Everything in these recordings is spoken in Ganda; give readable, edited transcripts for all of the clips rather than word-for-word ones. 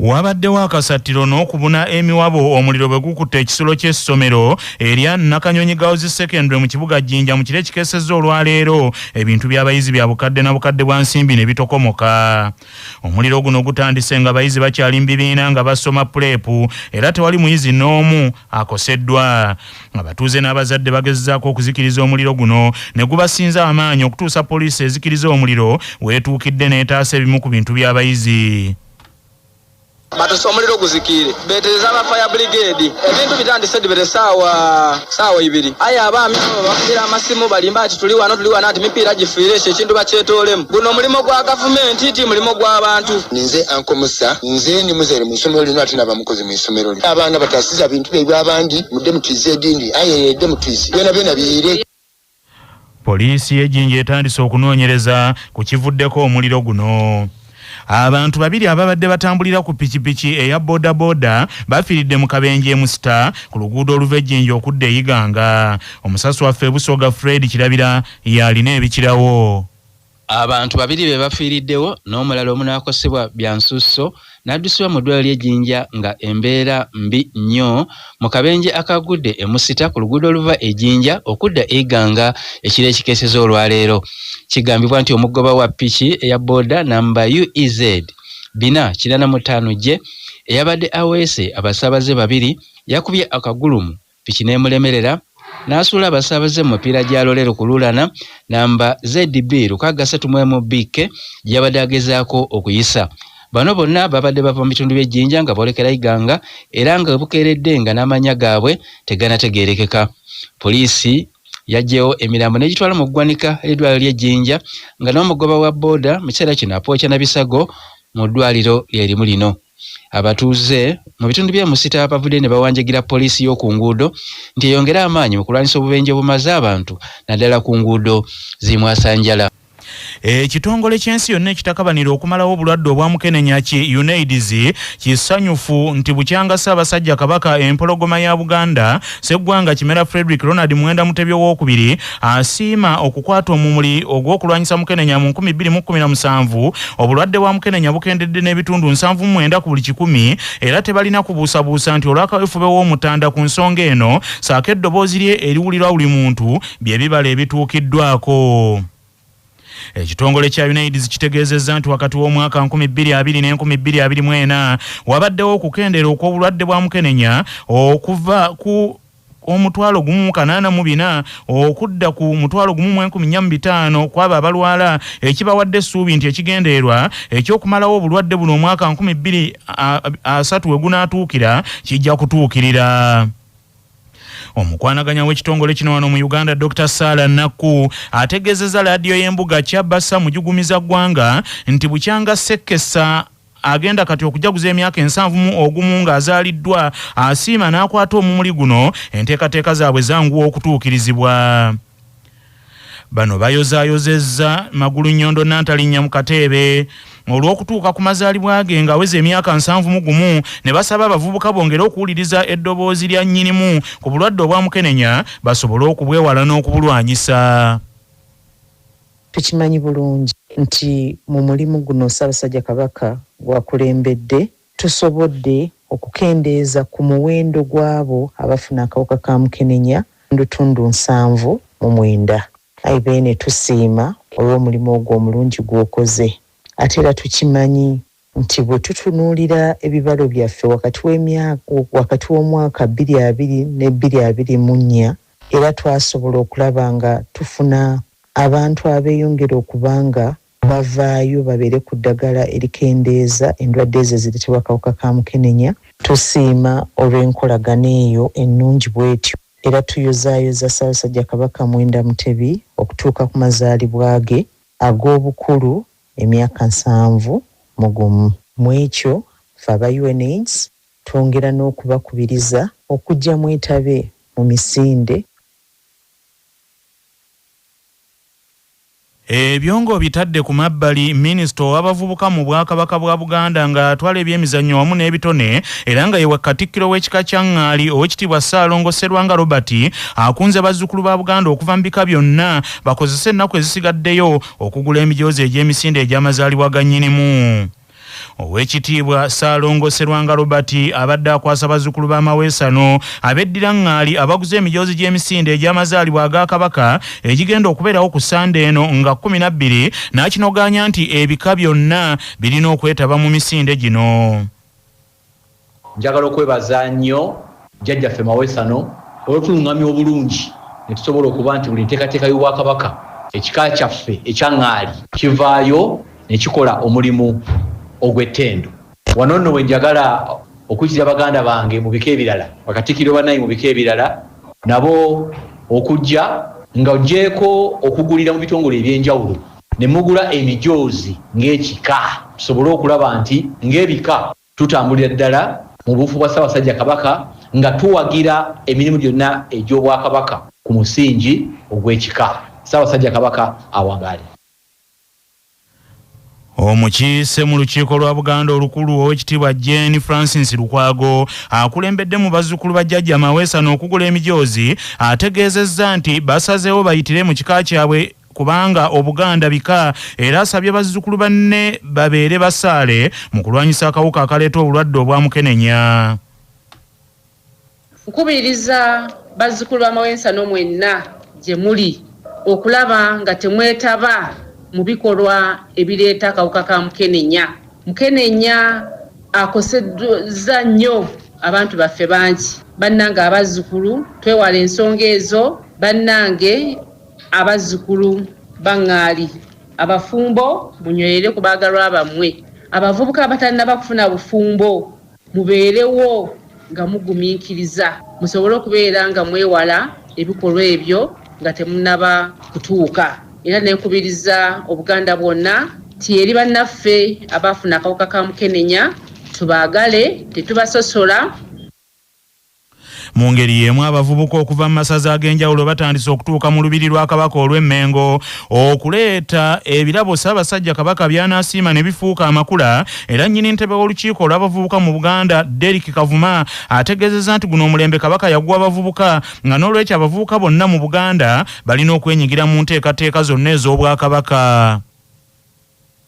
Wabaddewo akasattiro n'okubuna emiwabo omuliro bwe gukutte ekisulo ky'essomero erya Nakanyonyi Girls Secondary mu kibuga Jinja mu kire kikesezza olwaleero ebintu by'abayizi bya bukadde na bukadde bwa nsimbi ne bitokomoka. Omuliro guno gutandise nga abayizi bakyali mu bibiina nga basoma puleepu era tewali muyizi n'omu akoseddwa. Abatuuze n'abazadde bagezezzaako okuzikiriza omuliro guno ne gubasinza amaanyi okutuusa poliisi ezikiriza omuliro weetuukidde n'etaasa ebimu ku bintu by'abayizi. Batusa omuliro guzikire betereza aba fire brigade ebintu bitandise dibere sawa 2 aya abaami bakubira amasimu balimba ati tuli wano ati mipiira gifiire ekintu bakyetoolemu guno mulimo gwa government iti mulimo gw'abantu. Nze ankomusa nze ni muzere mu isomero lino ati nabamukozi mu isomero lino abaana batasiza bintu by'abandi mudde mutwize dindi ayede mutwize byona biire. Poliisi y'Ejjinja etandise okunoonyereza ku kivuddeko omuliro guno. Abantu babiri ababadde batambulira ku pikipiki eya boda boda bafiiridde mu kabenje Musita ku luguudo oluva Ejjinja okudda Iganga. Omusasi waffe Busoga Fred Kirabira yalina ebikirawo. Abantu babiri be bafiiriddewo n'omulala omu n'akosebwa bya nsusso n'addusibwa mu ddwaliro ly'Ejjinja nga embeera mbi nnyo mu kabenje akagudde e Musita ku luguudo oluva Ejjinja okudda Iganga ekiro ekikeeseza olwaleero. Kigambibwa nti omugoba wa piki eya boda namba UEZ 485J eyabadde aweese abasaabaze babiri yakubye akagulumu piki n'emulemerera n'asuula abasaabaze mu mupiira gya lolero ku Lulana namba ZB 631BK gy'abadde agezaako okuyisa. Bano bonna babadde bava mu bitundu by'Ejjinja nga boolekera Iganga era nga bukeeredde nga n'amanya gaabwe teganategeerekeka. Poliisi yajjewo emirambo n'egitwala mu ggwanika eddwaliro ly'Ejjinja nga n'omugoba wa booda mu kiseera kino apookya na bisago mu ddwaliro lyerimu lino. Abatuuze mu bitundu by'e Musita bavudde ne bawanjagira poliisi y'oku nguudo nti eyongera amaanyi mu kulwanyisa obubenje obumaze abantu naddala ku nguudo zimwasanjala. Ekitongole ky'ensi yonna ekitakabanira okumalawo obulwadde obwa mukenenya ki UNAIDS kisanyufu nti bukyanga Ssaabasajja Kabaka empologoma ya Buganda Sseggwanga Kimera Frederick Ronald Mwenda Mutebyo w'okubiri asiima okukwata omumuli ogw'okulwanyisa mukenenya mu 2017. Obulwadde bwa mukenenya bukendedde n'ebitundu 79 ku buli 100 era tebalina kubuusabuusa nti olw'akaweefube w'omutanda ku nsonga eno saako eddoboozi lye eriwulirwa buli muntu bye bibala ebituukiddwako. Ekitongole kya UNAIDS kitegeezezza nti wakati w'omwaka 2020 ne 2024 wabaddewo okukendera okw'obulwadde bwa mukenenya okuva ku omutwalo gumu 84 okudda ku mutwalo gumu 145 kwaba abalwala ekibawadde essuubi nti ekigendeerwa ekyokumalawo obulwadde buno omwaka 2030 we gunaatuukira kijja kutuukirira. Omukwanaganya w'ekitongole kino wano mu Uganda Dr. Sala Nakku ategeezezza laadiyo y'embuga Kyabassa mujugumiza ggwanga nti bukyanga Sekesa agenda kati okujaguza emyaka 71 ng'azaaliddwa asiima n'akwata omumuli guno enteekateeka zaabwe zanguwa okutuukirizibwa. Bano bayozaayozezza Magulu Nnyondo Nantalinnya mu Kateebe olw'okutuuka ku mazaalibwa ge ng'aweza emyaka 71 ne basaba abavubuka bongere okuwuliriza eddoboozi lya nnyinimu ku bulwadde obwa mukenenya basobole okubwewala n'okubulwanyisa. Tukimanyi bulungi nti mu mulimu guno Ssaabasajja Kabaka gwakulembedde tusobodde okukendeeza ku muwendo gw'abo abafuna akawuka ka mukenenya ndutundu 79. Ayibeene tusiima olw'omulimu ogwo omulungi gw'okoze. Ate era tukimanyi nti bwe tutunuulira ebibalo byaffe wakati w'omwaka 2020 ne 2024 era twasobola okulaba nga tufuna abantu abeeyongera okubanga bavaayo babeere ku ddagala erikendeeza endwadde ezo ezireetebwa akawuka ka mukenenya. Tusiima olw'enkolagana eyo ennungi bwetyo era tuyozaayoza Ssaabasajja Kabaka Mwenda Mutebi okutuuka ku mazaalibwa ge ag'obukulu emyaka 71. Mu ekyo ffe aba UNAIDS twongera n'okubakubiriza okujja mwetabe mu misinde. Ebyongo bitadde ku mabbali minisita w'abavubuka mu Bwakabaka bwa Buganda nga atwala ebyemizannyo wamu n'ebitone era nga yewe Katikkiro w'ekika kya Ŋŋaali Oweekitiibwa Ssaalongo Sserwanga Robert akunze bazzukulu ba Buganda okuva mu bika byonna bakozese ennaku ezisigaddeyo okugula emijoozi egy'emisinde egy'amazaalibwa ga nnyinimu. Oweekitiibwa Ssaalongo Sserwanga Robert abadde akwasa bazzukulu b'amaweesano abeddira Ŋŋaali abaguze emijoozi gy'emisinde egy'amazaalibwa aga Kabaka egigenda okubeerawo ku Sande eno nga 12 n'akinoganya nti ebika byonna birina okwetaba mu misinde gino. Njagala okwebaza nnyo jjajjaffe Maweesano olw'okutulungamya obulungi ne tusobola okuba nti buli nteekateeka y'Obwakabaka ekika kyaffe ekya Ŋŋaali kivaayo ne kikola omulimu ogw'ettendo. Wano nno we njagala okuyitira baganda bange mu bika ebirala Bakatikkiro bannaye mu bika ebirala nabo okujja nga ogyeko okugulira mu bitongole eby'enjawulo ne mugula emijoozi ng'ekika tusobole okulaba nti ng'ebika tutambulira ddala mu bufu bwa Ssaabasajja Kabaka nga tuwagira emirimu gyonna egy'Obwakabaka ku musingi ogw'ekika. Ssaabasajja Kabaka awangaale. Omukiise mu lukiiko lwa Buganda olukulu Oweekitiibwa Jane Francis Lukwago akulembedde mu bazzukulu ba jjajja Maweesano okugula emijoozi ategeezezza nti basazeewo bayitire mu kika kyabwe kubanga Obuganda bika era asabye bazzukulu banne babeere basaale mu kulwanyisa akawuka akaleeta obulwadde obwa mukenenya. Nkubiriza bazzukulu ba Maweesano mwenna gye muli okulaba nga temwetaba mu bikolwa ebireeta akawuka ka mukenenya. Mukenenya akosezza nnyo abantu baffe bangi. Bannange abazzukulu twewala ensonga ezo. Bannange abazzukulu ba Ŋŋaali abafumbo munywerere ku baagalwa bammwe. Abavubuka abatannaba kufuna bufumbo mubeerewo nga mugumiikiriza musobole okubeera nga mwewala ebikolwa ebyo nga temunnaba kutuuka. Era nenkubiriza Obuganda bwonna ti eri bannaffe abaafuna akawuka ka mukenenya tubaagale tetubasosola. Mu ngeri y'emu abavubuka okuva mu masaza ag'enjawulo batandise okutuuka mu lubiri lwa Kabaka olw'Emmengo okuleeta ebirabo Ssaabasajja Kabaka by'anaasiima ne bifuuka amakula. Era nnyini ntebe w'olukiiko olw'abavubuka mu Buganda Derek Kavuma ategeezezza nti guno omulembe Kabaka yaguwa abavubuka nga n'olwekyo abavubuka bonna mu Buganda balina okwenyigira mu nteekateeka zonna ez'Obwakabaka.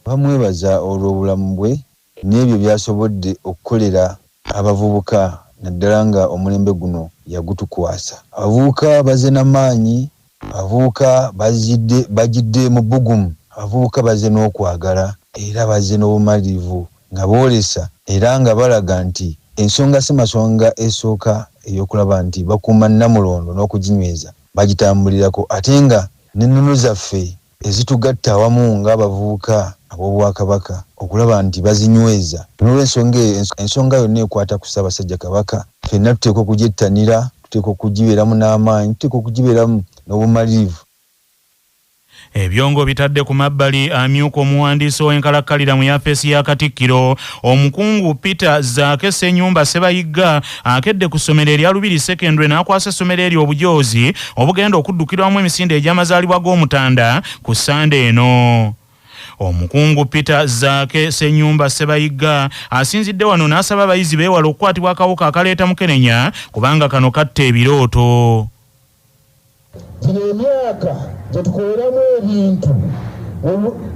Bamwebaza olw'obulamu bwe n'ebyo by'asobodde okukolera abavubuka naddala nga omulembe guno yagutukwasa. Abavubuka baze n'amaanyi, abavubuka bajidde mu bbugumu, abavubuka baze n'okwagala era baze n'obumalirivu nga boolesa era nga balaga nti ensonga si masonga esooka ey'okulaba nti bakuuma Namulondo n'okuginyweza bagitambulirako ate nga n'ennono zaffe ezitugatta awamu ng'abavubuka ab'Obwakabaka okulaba nti bazinyweza. N'olw'ensonga ensonga yonna ekwata ku Ssaabasajja Kabaka ffenna tuteekwa okugyettanira, tuteekwa okugibeeramu n'amaanyi, tuteekwa okugibeeramu n'obumalirivu. Ebyongo bitadde ku mabbali amyuka omuwandiisi w'enkalakkalira mu yafeesi ya Katikkiro omukungu Peter Zaake Ssenyumba Ssebayigga akedde ku ssomero erya Lubiri Secondary n'akwasa essomero eryo obujoozi obugenda okuddukirwamu emisinde egy'amazaalibwa g'Omutanda ku Sande eno. Omukungu Peter Zaake Ssenyumba Ssebayigga asinzidde wano n'asaba abayizi beewala okukwatibwa akawuka akaleeta mukenenya kubanga kano katta ebirooto. Gino emyaka gye tukoleramu ebintu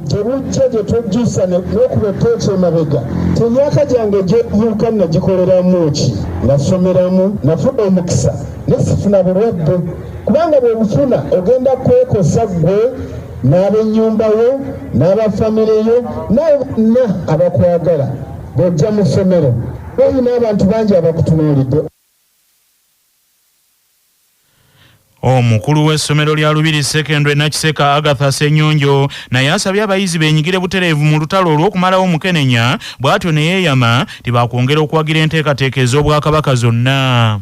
gyebujja gye twejjusa n'okuba ettooki emabega emyaka gyange gyeyuka nagikoleramu ki nasomeramu nafuna omukisa nesifuna bulwadde kubanga bwebufuna ogenda kwekosa ggwe n'ab'ennyumba yo n'abafamire yo nabonna abakwagala bw'ojja mu ssomero olina abantu bangi abakutunuulidde. Omukulu w'essomero lya Lubiri Secondary Nakiseka Agatha Ssenyonjo naye asabye abayizi beenyigire butereevu mu lutalo olw'okumalawo mukenenya bw'atyo ne yeeyama tibakwongera okuwagira enteekateeka ez'Obwakabaka zonna.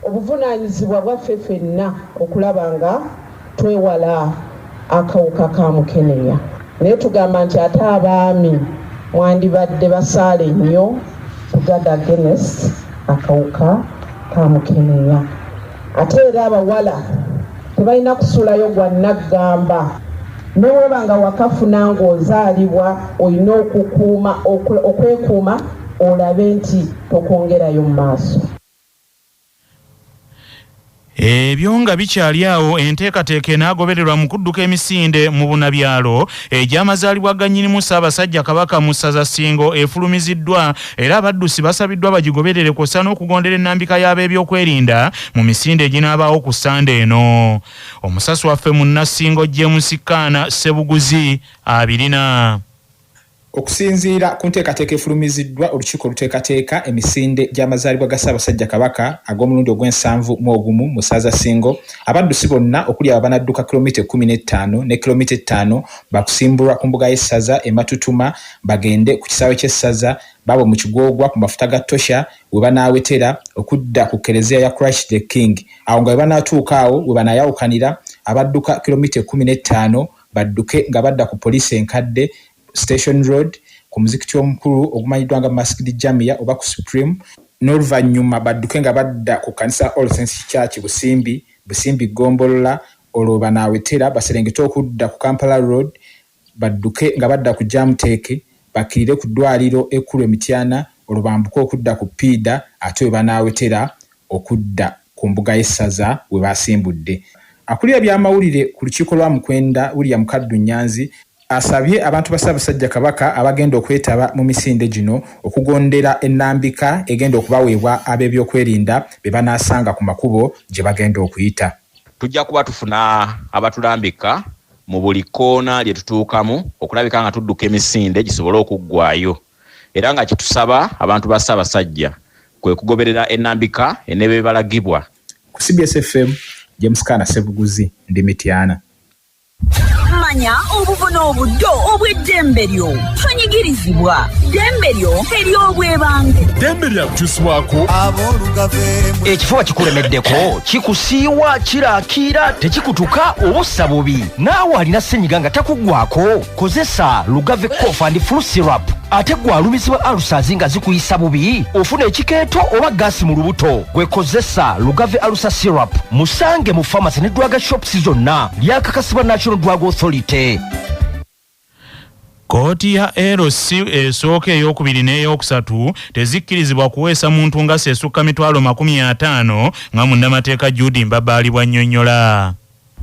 Obuvunaanyizibwa bwaffe ffenna okulaba nga twewala akawuka ka mukenenya. Naye tugamba nti ate abaami mwandibadde basaale nnyo tugada against akawuka ka mukenenya. Ate era abawala tebalina kusulayo gwa naggamba. Neweeba nga wakafuna ng'ozaalibwa olina okwekuuma olabe nti tokwongerayo mu maaso. Ebyo nga bikyali awo enteekateeka enaagobererwa mu kudduka emisinde mu bunabyalo egy'amazaalibwa ga nnyinimu Ssaabasajja Kabaka mu ssaza Ssingo efulumiziddwa era abaddusi basabiddwa bagigoberere kw'ossa n'okugondera ennambika y'ab'ebyokwerinda mu misinde eginaabaawo ku Sande eno. Omusasi waffe mu Nassingo James Kaana Ssebuguzi abirina. Okusinziira ku nteekateeka efulumiziddwa olukiiko oluteekateeka emisinde gy'amazaalibwa ga Ssaabasajja Kabaka ag'omulundi ogw'ensanvu mu ogumu mu ssaza Ssingo, abaddusi bonna okuli abo banadduka kilomita 15 ne kilomita 5 bakusimbulwa ku mbuga y'essaza e Matutuma bagende ku kisaawe ky'essaza babo mu Kigoogwa ku mafuta ga Tosha we banaawetera okudda ku Kereziya ya Christ the King. Awo nga we banaatuuka awo we banaayawukanira abadduka kilomita 15 badduke nga badda ku poliisi enkadde Station Road ku muzikiti omukulu ogumanyiddwa nga Masjid Jamia oba ku Supreme, n'oluvannyuma badduke nga badda ku kanisa All Saints Church Busimbi Gombolola olwo banaawetera baserengete okudda ku Kampala Road badduke nga badda ku Jamteke bakirire ku ddwaliro ekkulu Emityana olwo bambuke okudda ku Pida ate we banaawetera okudda ku mbuga y'essaza we basimbudde. Akulira by'amawulire ku lukiiko lwa Mukwenda William Kaddu Nyanzi asabye abantu ba Ssaabasajja Kabaka abagenda okwetaba mu misinde gino okugondera ennambika egenda okubaweebwa ab'ebyokwerinda be banaasanga ku makubo gye bagenda okuyita. Tujja kuba tufuna abatulambika mu buli koona lye tutuukamu okulabika nga tudduka emisinde gisobole okuggwayo, era nga kitusaba abantu ba Ssaabasajja kwe kugoberera ennambika enebe balagibwa. Ku CBS FM, James Kaana Ssebuguzi, ndi Mityana. Manya obuvuna obuddo obw'eddembe lyo tonyigirizibwa. Ddembe lyo ery'obwebange. Ddembe lyakukyusibwako ab'olugaveemu. Ekifuba kikulemeddeko kikusiiwa kiraakira tekikutuka obussa bubi naawe alina ssenyiga nga takuggwako kozesa Lugave Cough and Flu Syrup. Ate gwalumizibwa alusazi nga zikuyisa bubi ofuna ekikeeto oba gaasi mu lubuto gwekozesa Lugave Alusa Syrup. Musange mu pharmacy ne drug shops zonna lyakakasibwa National Drug Authority. Kooti ya LC esooka ey'okubiri n'ey'okusatu tezikkirizibwa kuweesa muntu nga seesukka mitwalo 50 nga munnamateeka Judy Mbabaali bw'annyonnyola.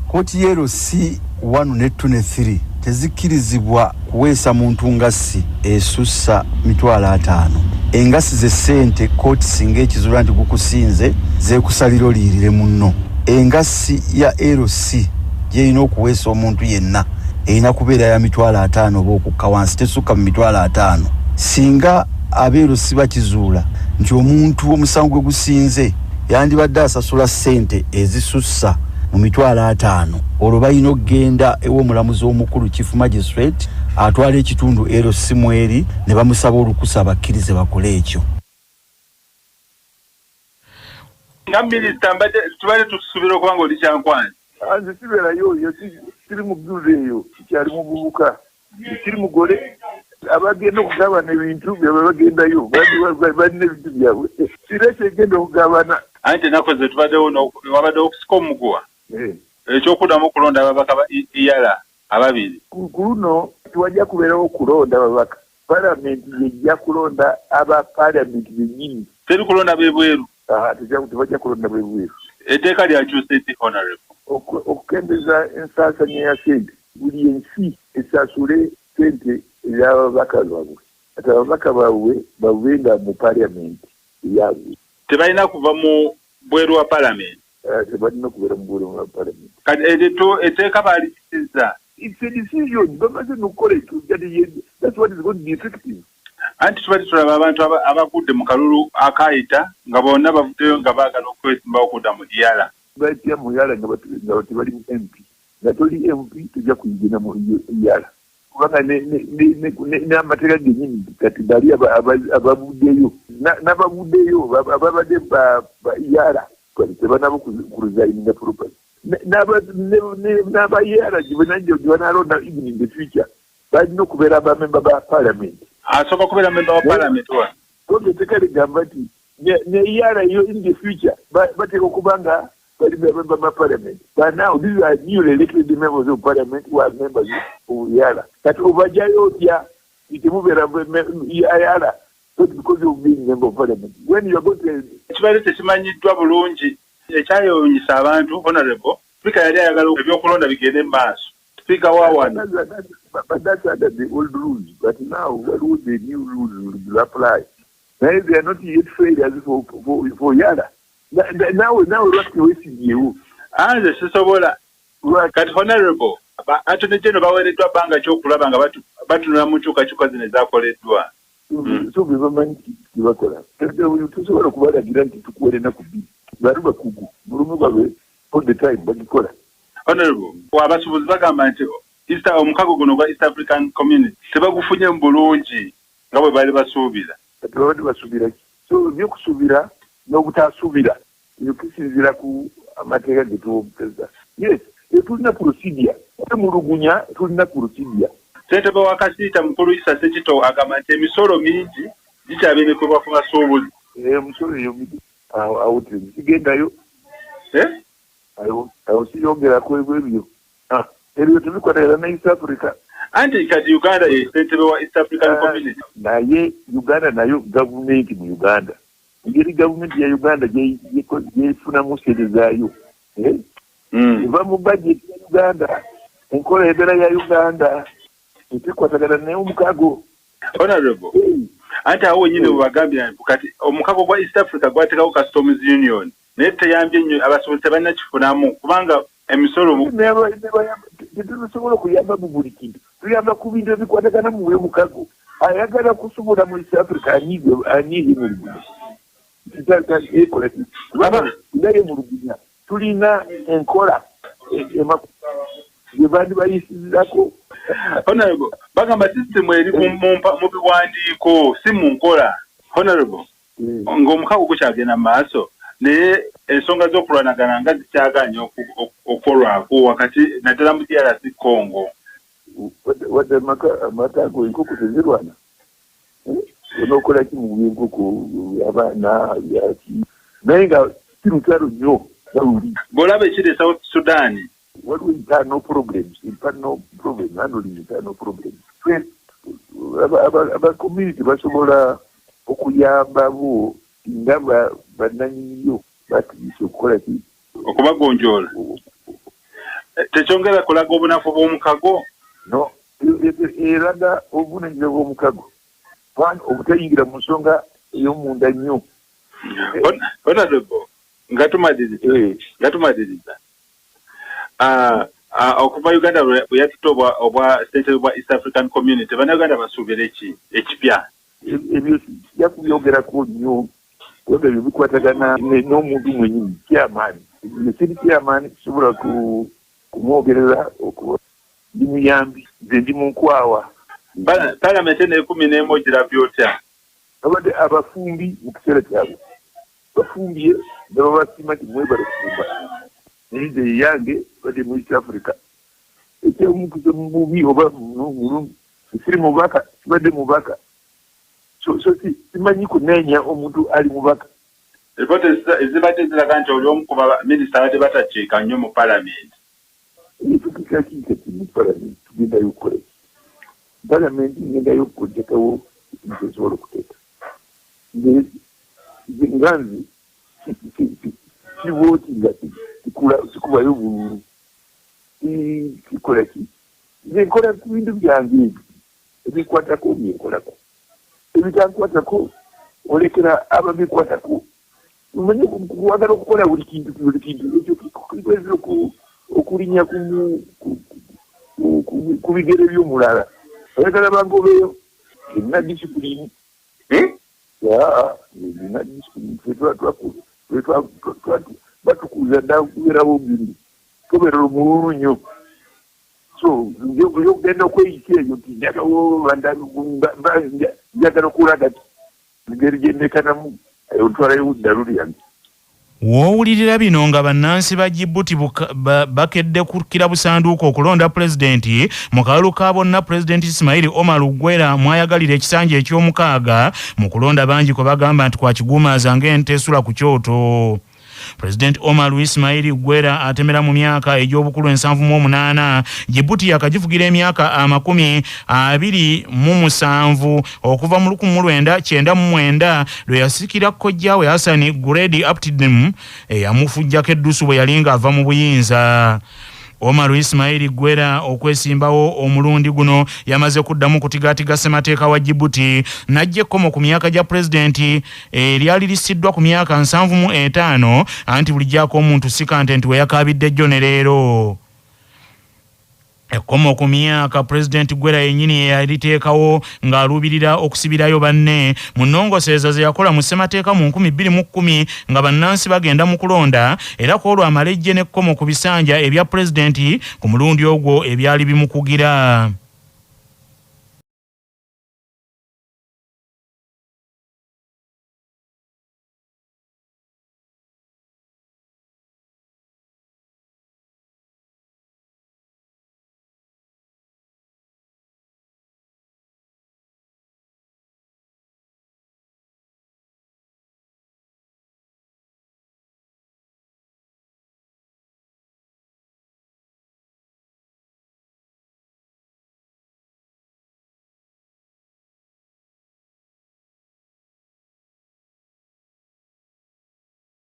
Kooti ya LC 1 ne 2 ne 3 tezikkirizibwa kuweesa muntu ngasi esussa mitwalo 5. Engasi ze ssente kooti singa ekizuula nti gukusinze zeekusalira oliyirire munno. Engasi ya LC gyerina okuweesa omuntu yenna erina kubeera ya mitwalo 5 oba okukka wansi tesukka mu mitwalo 5. Singa abeerusi bakizuula nti omuntu omusango gwe gusinze yandibadde asasula ssente ezisussa mu mitwalo 5, olwo balina okugenda ew'omulamuzi omukulu Chief Magistrate atwala ekitundu LC mweri ne bamusaba olukusa bakkirize bakole ekyo. Nga minisita mbadde tubale tusuubira okuba nga oli kyankwanyi. Anze sibeerayo yo siri mu bduze eyo kikyali mu bubuka siri mugole abagenda okugabana ebintu byabwe bagendayo balina ebintu byabwe sireke egenda okugabana. Anti ennaku ze tubaddewo wabaddewo okusika omuguwa ekyokuddamu okulonda ababaka ba EAR ababiri. Ku luno tiwajja kubeerawo okulonda ababaka. Palamenti yejja kulonda aba palamenti bennyini. Teri kulonda bebweru. Tebajja kulonda bebweru. Etteeka lyakyusa eti honorable. Okukendeza ensaasanya ya ssente buli ensi esasule ssente ez'ababaka baabwe ate ababaka baabwe babenga mu palamenti yaabwe. Tebalina kuva mu bweru wa palamenti. Tebalina kubeera mu bweru wa palamenti. Kati etteeka baalikisiza. It's a decision. Bamaze n'okukola ekyo. That's what is going to be effective. Anti tubadde tulaba abantu abagudde mu kalulu akaayita nga bonna bavuddeyo nga baagala okwesimbawo okudda mu EAR. Batya mu EAR nga tebali mu MP. Nga toli MP tujja kuyigina mu EAR. Kubanga n'amateeka gennyini kati bali abavuddeyo. N'abavuddeyo ababadde ba EAR tebanaba kuresigninga properly. N'aba EAR gye banaalonda even in the future balina okubeera abamemba ba parliament. Asooka kubeera memba wa parliament wa. Konge teka ligamba nti ne EAR yo in the future bateeka okuba nga member of parliament. But now these are newly elected members of parliament who are members of Yala. That over Jayotia, it move Yala, not because of being member of parliament. When you are going to Ekibale tekimanyiddwa bulungi ekyayewuunyisa abantu honorable Speaker yali ayagala ebyokulonda bigende mu maaso. Speaker wa wano. But that's under the old rules. But now, what would the new rules will apply? Now they are not yet failures for Yala. Now what to waste you? Anze sisobola. Kati honorable. Attorney General baweereddwa bbanga ky'okulaba nga batunula mu nkyukakyuka zino ezaakoleddwa. So bamanyi kibakola. Tusobola okubalagira nti tukuwere ennaku bbiri. Bali bakugu. Bulumu bwabe all the time bagikola. Honorable, abasuubuzi bagamba nti omukago guno gwa East African Community tebagufunye mu bulungi nga bwe bali basuubira. Babadde basuubira ki? So ebyokusuubira n'obutaasuubira ebyokusinziira ku amateeka ge tuwomukeza. Yes, tulina procedure. Temulugunya tulina procedure. Ssentebe wa Kasiita mukulu Issa Ssekito agamba nti emisolo mingi gikyabinekebwa ku basuubuzi. Emisolo eyo awo tezigendayo. Awo siyongerako ebyo. Ebyo tubikolera na East Africa. Anti kati Uganda ye ssentebe wa East African Community. Naye Uganda nayo gavumenti mu Uganda. Engeri gavumenti ya Uganda gyefunamu sente zaayo. Eva mu budget ya Uganda. Enkola ebera ya Uganda. Etekwatagana naye omukago. Honorable. Anti awo nyine bwagambye kati omukago gwa East Africa gwateekawo Customs Union. Naye teyambye nnyo abasuubuzi tebannakifunamu kubanga emisolo tetusobola okuyamba mu buli kintu. Tuyamba ku bintu ebikwatagana mu mukago. Ayagala kusobola mu East Africa anyiige mu lugunya. Naye mu lugunya tulina enkola gye bandi bayisirizako. Honorable, bagamba system eri mu biwandiiko si mu nkola. Honorable, ng'omukago gukyagenda mu maaso naye ensonga z'okulwanagana nga zikyaganya okukolwako wakati naddala mu DRC Congo. Wadde amatago enkoko tezirwana. Onookola ki mu byenkoko abaana yaki naye nga kirutalo nnyo bawuli. Bw'olaba ekiri South Sudan. Waliwo internal problems, handling internal problems. Aba community basobola okuyamba bo nga bannanyiniyo batiisa okukola ki okubagonjoola. Tekyongera kulaga obunafu bw'omukago? No, eraga obuvunanyizibwa bw'omukago. Obutayingira mu nsonga ey'omunda nnyo. Honorable, nga tumaliriza. Okuva Uganda bwe yatuta obwa ssentebe bwa East African Community, bannayuganda basuubira ekipya. Ebyo sijja kubyogerako nnyo. Webyo ebyo bikwatagana n'omuntu mwennyini kyamaani. Siri kyamaani kisobola kumwogerera ndi muyambi nze ndi mu nkwawa. Palamenti n'ekumi ogirabye otya? Babadde abafumbi mu kiseera kyabwe bafumbye ne babasima nti mwebale kufumba. Nze yange badde mu East Africa. Ekyomukuze mubi oba mulungi siri mubaka kibadde mubaka. So simanyi kuneenya omuntu ali mubaka. Ripoti ezibadde ziraga nti oli omu ku baminisita badde batakiika nnyo mu palamenti. Tukiikakiika mu palamenti tugendayo okukola ki? Palamenti ngendayo okuteekawo ekintu ekisobola okuteeka. Nga nze kivooti nga kikubayo bululu. Kikola ki? Nze nkola ku bintu byange ebyo ebikwatako byenkolako. Ebitankwatako olekera ababikwatako. Omanyi kuwagala okukola buli kintu ekyo kikwezera okulinnya ku bigere by'omulala. Oyagala bangobeyo erina disipulini. Erina disipulini. Batukuza ddala kubeerawo obulimi. Tobeerera omululu nnyo. So yogenda okweyisa eyo nti njagala okulaga ti engeri gyendekanamu otwalayo udda lulyange. W'owulirira bino nga bannansi ba Djibouti bakedde kukkira busanduuko okulonda pulezidenti mu kalulu ka bonna pulezidenti Ismail Omar Guelleh mwayagalira ekisanja eky'omukaaga mu kulonda bangi kwe bagamba nti kwakiguumaaza ng'ente esula ku kyoto. President Omar Ismail Gwera atemera mu myaka egy'obukulu 78 Djibouti yakagifugira emyaka 27 okuva mu 1999 lwe yasikira kojjawe Hassan Guredi Abtidem eyamufujjako eddusu bwe yalinga ava mu buyinza. Omar Ismail Gwera okwesimbawo omulundi guno yamaze kuddamu kutigatiga ssemateeka wa Djibouti najje komo ku myaka gya pulezidenti lyali lisiddwa ku myaka 75 anti bulijjako omuntu si content we yakabidde jjo ne leero. Ekomo ku myaka President Gwera yennyini yaliteekawo ng'aluubirira okusibirayo banne mu nnongoseeza ze yakola mu ssemateeka mu 2010 nga bannansi bagenda mu kulonda era ku olwo amalejje n'ekkomo ku bisanja ebya pulezidenti ku mulundi ogwo ebyali bimukugira.